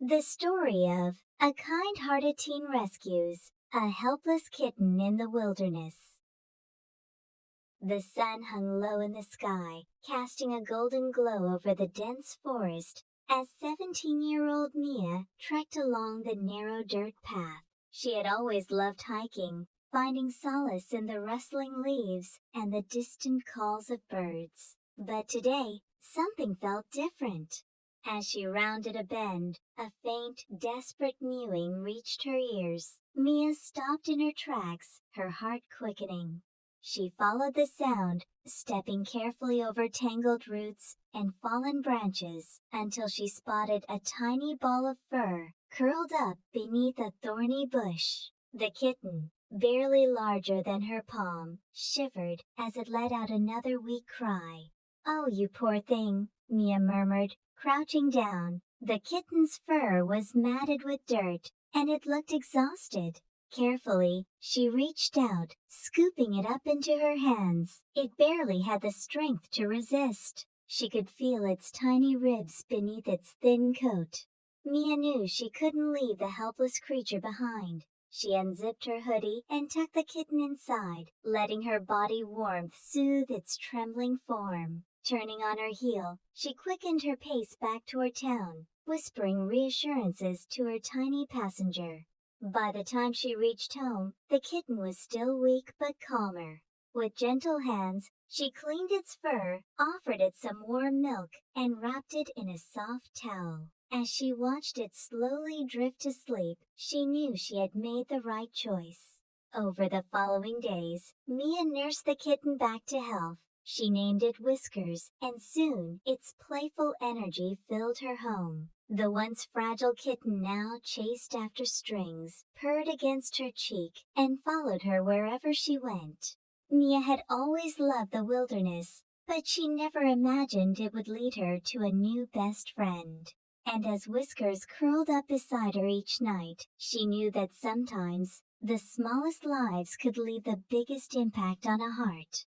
The story of a kind-hearted teen rescues a helpless kitten in the wilderness. The sun hung low in the sky, casting a golden glow over the dense forest, as 17-year-old Mia trekked along the narrow dirt path. She had always loved hiking, finding solace in the rustling leaves and the distant calls of birds. But today, something felt different. As she rounded a bend, a faint, desperate mewing reached her ears. Mia stopped in her tracks, her heart quickening. She followed the sound, stepping carefully over tangled roots and fallen branches until she spotted a tiny ball of fur curled up beneath a thorny bush. The kitten, barely larger than her palm, shivered as it let out another weak cry. "Oh, you poor thing," Mia murmured, crouching down. The kitten's fur was matted with dirt, and it looked exhausted. Carefully, she reached out, scooping it up into her hands. It barely had the strength to resist. She could feel its tiny ribs beneath its thin coat. Mia knew she couldn't leave the helpless creature behind. She unzipped her hoodie and tucked the kitten inside, letting her body warmth soothe its trembling form. Turning on her heel, she quickened her pace back toward town, whispering reassurances to her tiny passenger. By the time she reached home, the kitten was still weak but calmer. With gentle hands, she cleaned its fur, offered it some warm milk, and wrapped it in a soft towel. As she watched it slowly drift to sleep, she knew she had made the right choice. Over the following days, Mia nursed the kitten back to health. She named it Whiskers, and soon its playful energy filled her home. The once fragile kitten now chased after strings, purred against her cheek, and followed her wherever she went. Mia had always loved the wilderness, but she never imagined it would lead her to a new best friend. And as Whiskers curled up beside her each night, she knew that sometimes the smallest lives could leave the biggest impact on a heart.